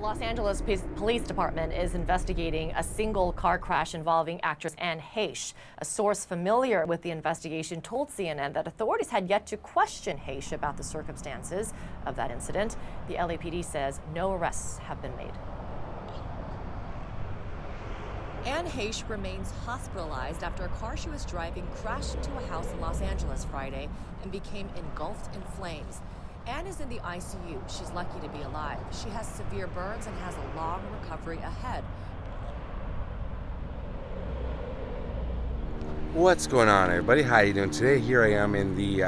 Los Angeles Police Department is investigating a single car crash involving actress Anne Heɪtʃ. A source familiar with the investigation told CNN that authorities had yet to question Heɪtʃ about the circumstances of that incident. The LAPD says no arrests have been made. Anne Heɪtʃ remains hospitalized after a car she was driving crashed into a house in Los Angeles Friday and became engulfed in flames. Anne is in the ICU. She's lucky to be alive. She has severe burns and has a long recovery ahead. What's going on, everybody? How you doing today? Here I am in the,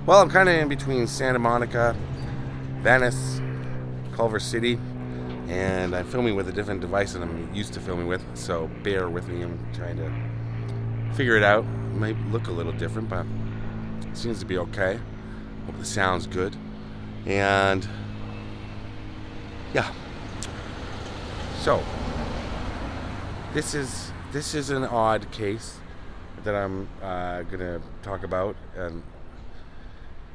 well, I'm kind of in between Santa Monica, Venice, Culver City, and I'm filming with a different device than I'm used to filming with, so bear with me. I'm trying to figure it out. It might look a little different, but it seems to be okay. Hope the sound's good. And yeah. So this is an odd case that I'm gonna talk about, and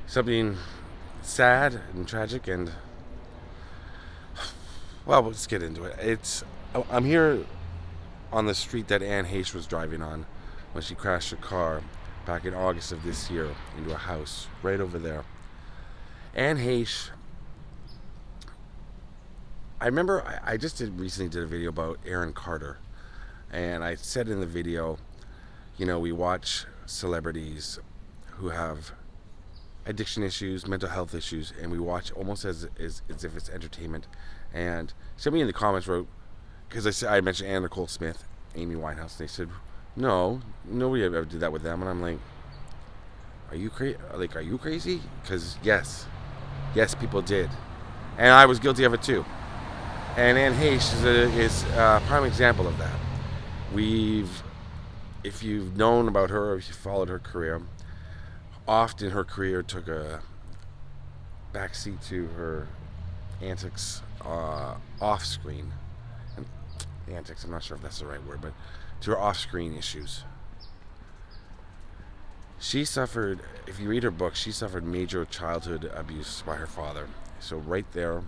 something sad and tragic, and well, let's get into it. I'm here on the street that Anne Heɪtʃ was driving on when she crashed her car back in August of this year into a house right over there. Anne Heɪtʃ, I remember I just recently did a video about Aaron Carter, and I said in the video, you know, we watch celebrities who have addiction issues, mental health issues, and we watch almost as if it's entertainment. And somebody in the comments wrote, because I mentioned Anna Nicole Smith, Amy Winehouse, and they said, no, nobody ever did that with them. And I'm like, are you crazy? Because yes, people did, and I was guilty of it too. And Anne Heɪtʃ is a prime example of that. If you've known about her, or if you followed her career, often her career took a backseat to her antics off screen. And antics, I'm not sure if that's the right word, but to her off-screen issues. She suffered, if you read her book, she suffered major childhood abuse by her father. So right there,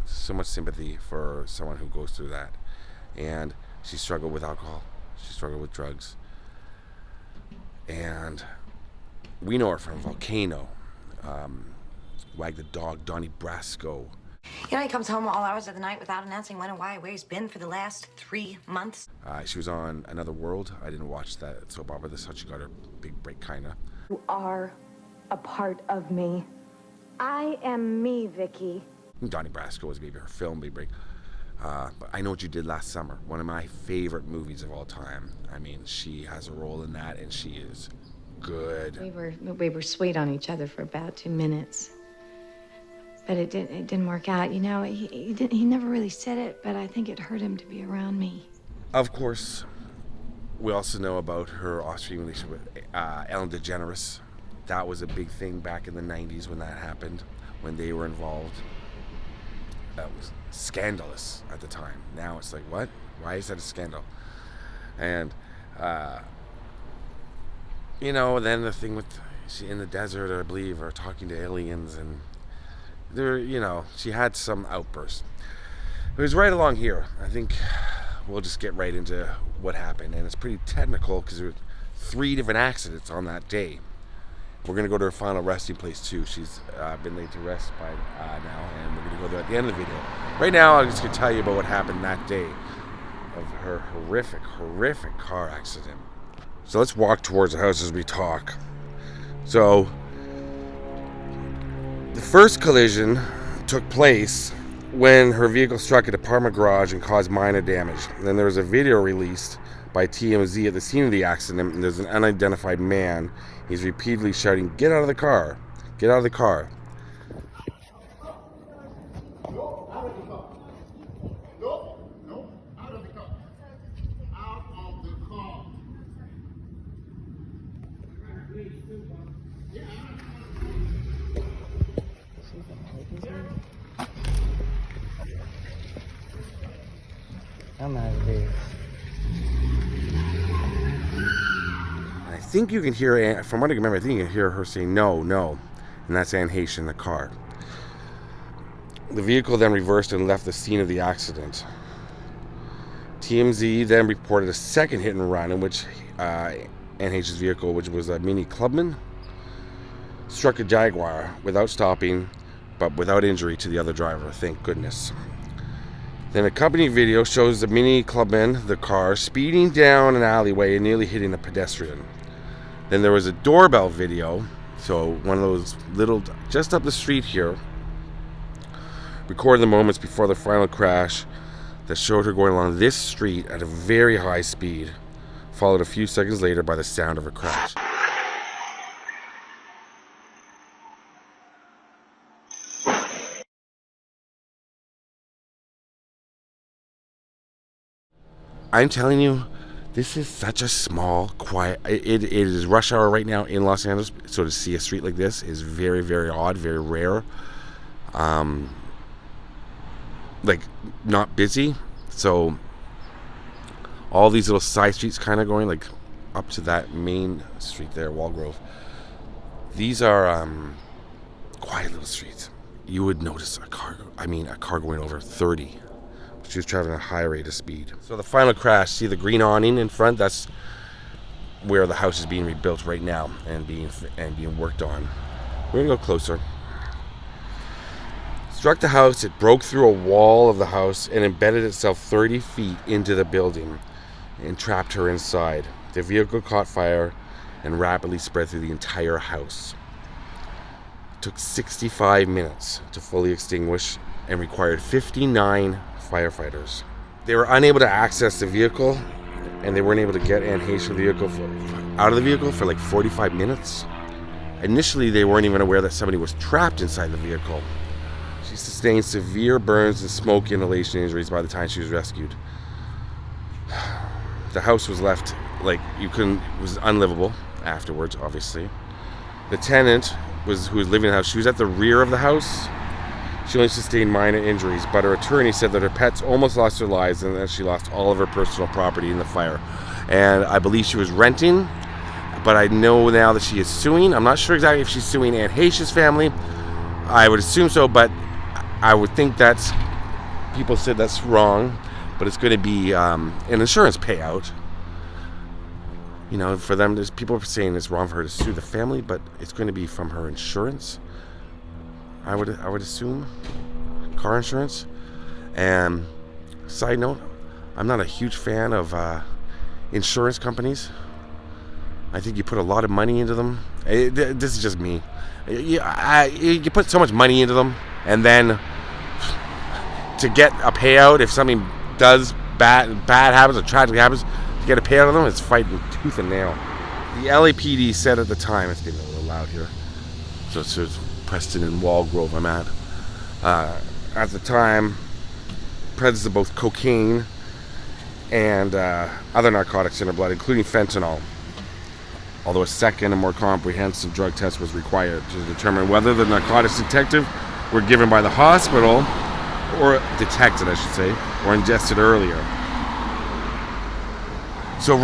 so much sympathy for someone who goes through that. And she struggled with alcohol. She struggled with drugs. And we know her from Volcano, Wag the Dog, Donnie Brasco. You know, he comes home all hours of the night without announcing when and why, where he's been for the last 3 months. She was on Another World. I didn't watch that soap opera. This is how she got her big break, kind of. You are a part of me. I am me, Vicky. Donnie Brasco was maybe her film big break. But I Know What You Did Last Summer, one of my favorite movies of all time. I mean, she has a role in that, and she is good. We were sweet on each other for about 2 minutes. But it didn't work out. You know, he never really said it, but I think it hurt him to be around me. Of course, we also know about her off-screen relationship with Ellen DeGeneres. That was a big thing back in the 90s when that happened, when they were involved. That was scandalous at the time. Now it's like, what? Why is that a scandal? And, you know, then the thing with she in the desert, I believe, or talking to aliens, and there, you know, she had some outbursts. It was right along here. I think we'll just get right into what happened, and it's pretty technical because there were 3 different accidents on that day. We're gonna go to her final resting place too. She's been laid to rest by now, and we're gonna go there at the end of the video. Right now, I'm just gonna tell you about what happened that day of her horrific car accident. So let's walk towards the house as we talk. So the first collision took place when her vehicle struck an apartment garage and caused minor damage. And then there was a video released by TMZ at the scene of the accident, and there's an unidentified man. He's repeatedly shouting, "Get out of the car! Get out of the car!" I'm out of here. I think you can hear, from what I remember, I think you can hear her say, no, and that's Anne Heɪtʃ in the car. The vehicle then reversed and left the scene of the accident. TMZ then reported a second hit and run in which NH's vehicle, which was a Mini Clubman, struck a Jaguar without stopping, but without injury to the other driver, thank goodness. Then accompanying video shows the Mini Clubman, the car, speeding down an alleyway and nearly hitting a pedestrian. Then there was a doorbell video, so one of those little, just up the street here, recorded the moments before the final crash that showed her going along this street at a very high speed, followed a few seconds later by the sound of a crash. I'm telling you, this is such a small, quiet... It is rush hour right now in Los Angeles, so to see a street like this is very, very odd, very rare. Like, not busy, so all these little side streets kind of going, like, up to that main street there, Walgrove. These are quiet little streets. You would notice a car going over 30. She was traveling at a high rate of speed. So the final crash, see the green awning in front? That's where the house is being rebuilt right now and being worked on. We're gonna go closer. Struck the house, it broke through a wall of the house and embedded itself 30 feet into the building and trapped her inside. The vehicle caught fire and rapidly spread through the entire house. It took 65 minutes to fully extinguish and required 59 firefighters. They were unable to access the vehicle, and they weren't able to get Anne Heche out of the vehicle for like 45 minutes. Initially, they weren't even aware that somebody was trapped inside the vehicle. She sustained severe burns and smoke inhalation injuries by the time she was rescued. The house was left it was unlivable afterwards, obviously. The tenant who was living in the house, she was at the rear of the house. She only sustained minor injuries, but her attorney said that her pets almost lost their lives and that she lost all of her personal property in the fire. And I believe she was renting, but I know now that she is suing. I'm not sure exactly if she's suing Anne Heche's family. I would assume so, but I would think people said that's wrong, but it's going to be an insurance payout. You know, for them, people are saying it's wrong for her to sue the family, but it's going to be from her insurance. I would assume car insurance. And side note, I'm not a huge fan of insurance companies. I think you put a lot of money into them. This is just me. You put so much money into them, and then to get a payout if something does bad happens or tragedy happens, to get a payout on them, it's fighting tooth and nail. The LAPD said at the time, it's getting a little loud here, so it's Preston and Walgrove I'm at. At the time, presence of both cocaine and other narcotics in her blood, including fentanyl. Although a second and more comprehensive drug test was required to determine whether the narcotics detected were given by the hospital, or detected, I should say, or ingested earlier. So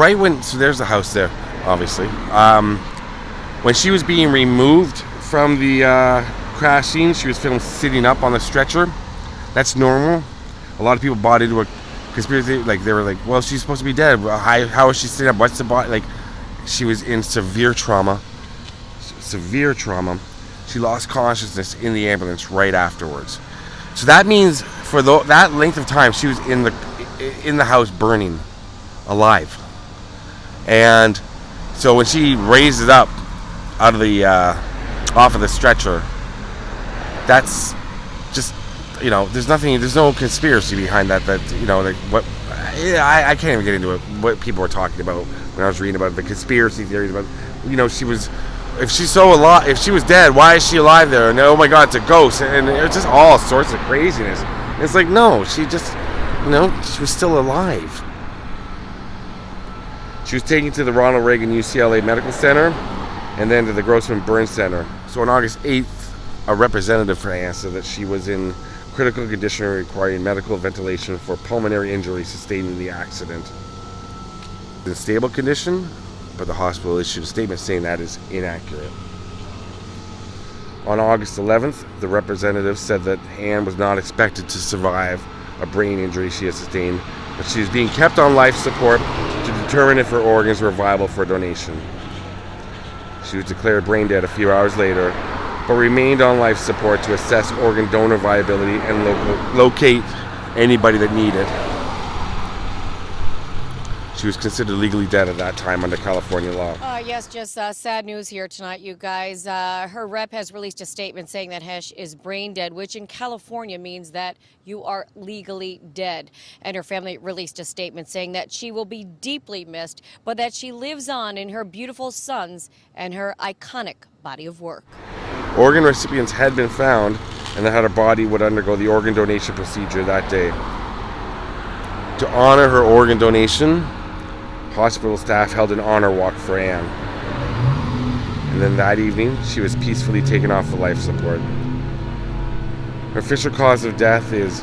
there's the house there, obviously. When she was being removed from the crash scene, she was filmed sitting up on the stretcher. That's normal. A lot of people bought into a conspiracy, like they were like, well, she's supposed to be dead. How is she sitting up? What's the body? Like, she was in severe trauma. She lost consciousness in the ambulance right afterwards. So that means for that length of time, she was in the house burning alive. And so when she raised it up out of the off of the stretcher, that's just, there's no conspiracy behind that. I can't even get into it. What people were talking about when I was reading about the conspiracy theories about, if she was dead, why is she alive there? And oh my God, it's a ghost, and it's just all sorts of craziness. And it's like, no, she just, she was still alive. She was taken to the Ronald Reagan UCLA Medical Center and then to the Grossman Burn Center. So on August 8th, a representative for Anne said that she was in critical condition requiring medical ventilation for pulmonary injury sustained in the accident. In stable condition, but the hospital issued a statement saying that is inaccurate. On August 11th, the representative said that Anne was not expected to survive a brain injury she had sustained, but she was being kept on life support to determine if her organs were viable for donation. She was declared brain dead a few hours later, but remained on life support to assess organ donor viability and locate anybody that needed. She was considered legally dead at that time under California law. Yes, just sad news here tonight, you guys. Her rep has released a statement saying that HAYTCH is brain dead, which in California means that you are legally dead. And her family released a statement saying that she will be deeply missed, but that she lives on in her beautiful sons and her iconic body of work. Organ recipients had been found, and that her body would undergo the organ donation procedure that day. To honor her organ donation, hospital staff held an honor walk for Anne. And then that evening, she was peacefully taken off the life support. Her official cause of death is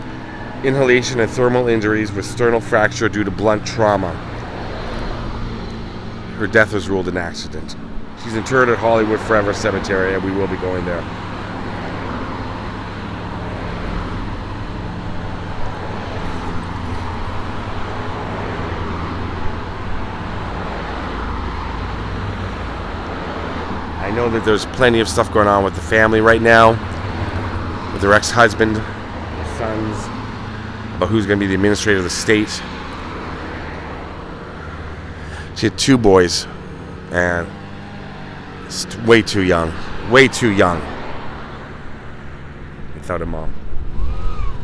inhalation and thermal injuries with sternal fracture due to blunt trauma. Her death was ruled an accident. She's interred at Hollywood Forever Cemetery, and we will be going there. I know that there's plenty of stuff going on with the family right now, with their ex-husband, sons, about who's going to be the administrator of the state. She had 2 boys, and way too young without a mom.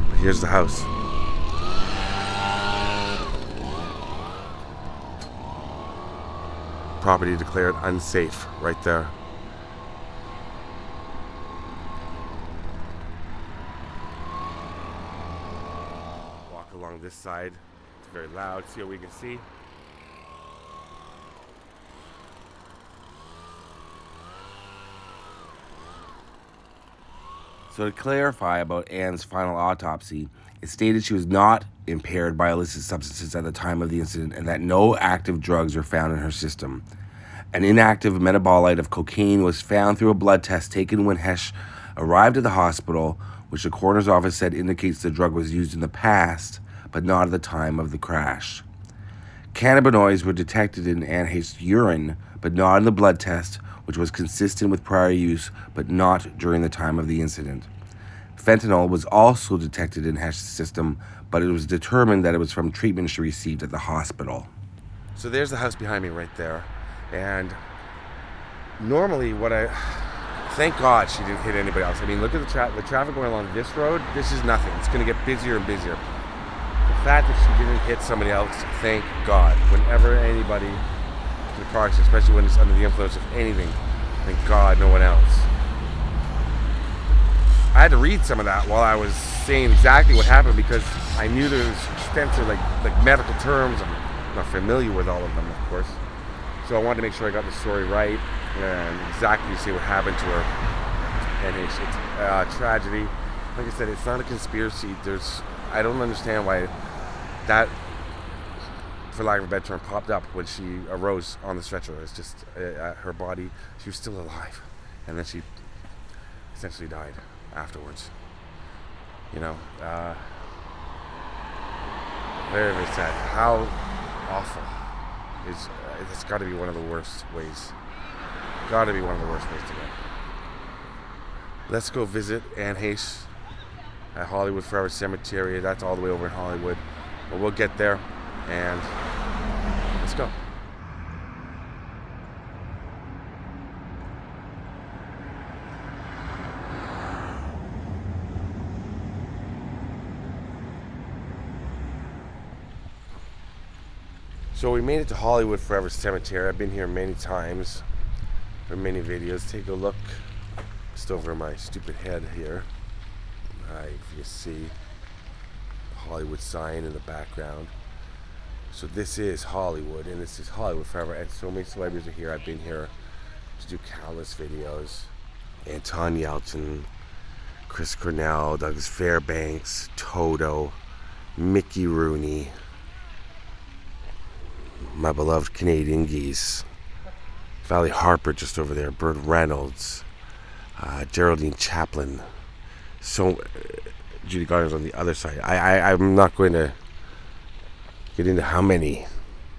But here's the house. Property declared unsafe right there. Walk along this side. It's very loud. See what we can see. So to clarify about Anne's final autopsy, it stated she was not impaired by illicit substances at the time of the incident and that no active drugs were found in her system. An inactive metabolite of cocaine was found through a blood test taken when HAYTCH arrived at the hospital, which the coroner's office said indicates the drug was used in the past, but not at the time of the crash. Cannabinoids were detected in Anne HAYTCH's urine, but not in the blood test, which was consistent with prior use, but not during the time of the incident. Fentanyl was also detected in HAYTCH's system, but it was determined that it was from treatment she received at the hospital. So there's the house behind me right there. And normally thank God she didn't hit anybody else. I mean, look at the traffic going along this road. This is nothing. It's going to get busier and busier. The fact that she didn't hit somebody else, thank God. Whenever anybody in the car, especially when it's under the influence of anything, thank God no one else. I had to read some of that while I was saying exactly what happened because I knew there was extensive like medical terms. I'm not familiar with all of them, of course. So I wanted to make sure I got the story right and exactly see what happened to her. And it's a tragedy. Like I said, it's not a conspiracy. I don't understand why that, for lack of a better term, popped up when she arose on the stretcher. It's just her body, she was still alive. And then she essentially died afterwards. You know, very, very sad. How awful is, it's got to be one of the worst ways. Got to be one of the worst ways to go. Let's go visit Anne HAYTCH at Hollywood Forever Cemetery. That's all the way over in Hollywood. But we'll get there and let's go. So we made it to Hollywood Forever Cemetery. I've been here many times for many videos. Take a look just over my stupid head here. If you see the Hollywood sign in the background. So this is Hollywood, and this is Hollywood Forever, and so many celebrities are here. I've been here to do countless videos. Anton Yelchin, Chris Cornell, Douglas Fairbanks, Toto, Mickey Rooney, my beloved Canadian geese, Valley Harper just over there, Burt Reynolds, Geraldine Chaplin. So Judy Garner's on the other side. I'm not going to get into how many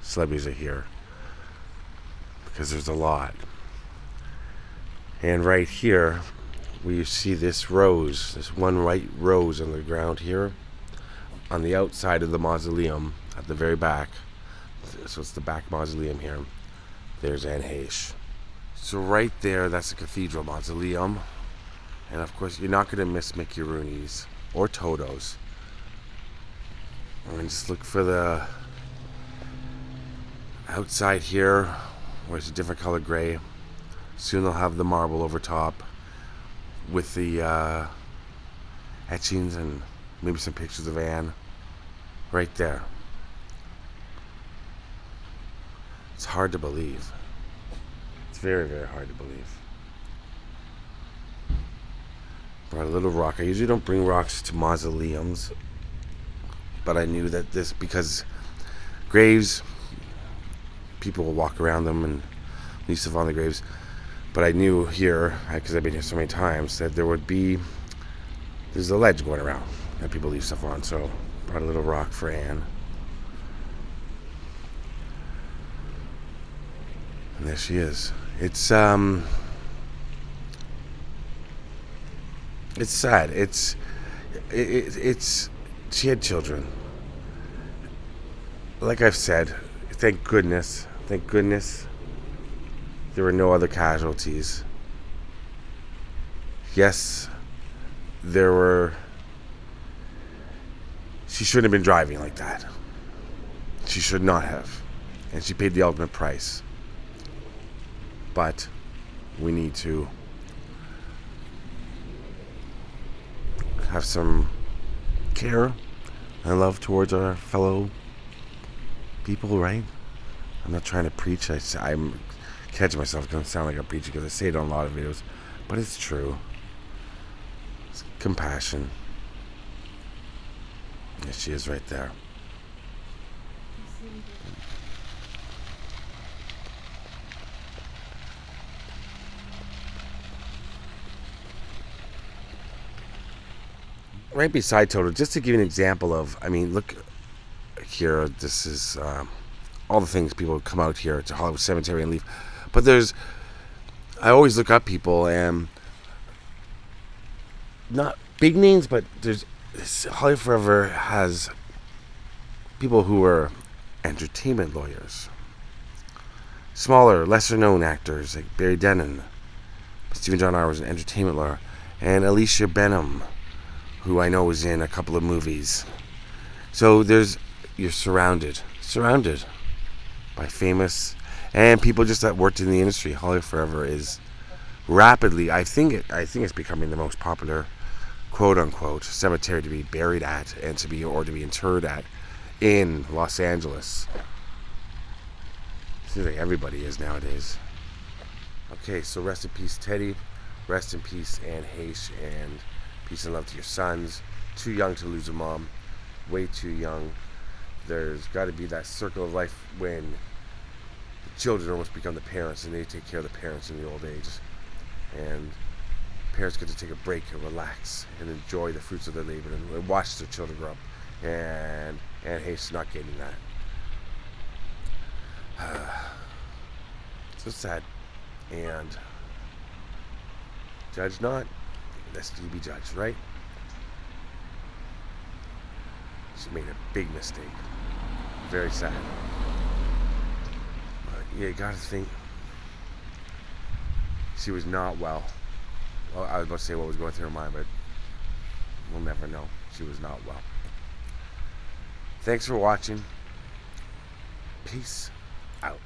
celebrities are here, because there's a lot. And right here, where you see this rose, this one white rose on the ground here, on the outside of the mausoleum, at the very back, so it's the back mausoleum here, there's Anne Heche. So right there, that's the cathedral mausoleum. And of course, you're not going to miss Mickey Rooney's or Toto's. And just look for the outside here, where it's a different color gray. Soon they'll have the marble over top with the etchings and maybe some pictures of Anne right there. It's hard to believe. It's very, very hard to believe. Brought a little rock. I usually don't bring rocks to mausoleums, but I knew that this, because graves, people will walk around them and leave stuff on the graves. But I knew here, because I've been here so many times, that there's a ledge going around that people leave stuff on. So brought a little rock for Anne. And there she is. It's sad. She had children. Like I've said, thank goodness, there were no other casualties. Yes, she shouldn't have been driving like that. She should not have. And she paid the ultimate price. But we need to have some care and love towards our fellow people, right? I'm not trying to preach. I'm catching myself. It doesn't sound like I'm preaching because I say it on a lot of videos, but it's true. It's compassion. There she is right there. Right beside Toto, just to give you an example of, I mean, look here, this is all the things people come out here to Hollywood Cemetery and leave. But I always look up people, and not big names, but Hollywood Forever has people who are entertainment lawyers. Smaller, lesser known actors like Barry Dennen. Stephen John R was an entertainment lawyer. And Alicia Benham, who I know was in a couple of movies. So you're surrounded by famous and people just that worked in the industry. Hollywood Forever is rapidly, I think it's becoming the most popular, quote unquote, cemetery to be buried at and to be interred at in Los Angeles. Seems like everybody is nowadays. Okay, so rest in peace, Teddy. Rest in peace, Anne Heche, and peace and love to your sons. Too young to lose a mom. Way too young. There's got to be that circle of life when the children almost become the parents and they take care of the parents in the old age. And parents get to take a break and relax and enjoy the fruits of their labor and watch their children grow up. And Anne Heche's not getting that. So sad. And judge not, lest ye be judged, right? She made a big mistake. Very sad. But yeah, you gotta think she was not well. Well, I was about to say what was going through her mind, but we'll never know. She was not well. Thanks for watching. Peace out.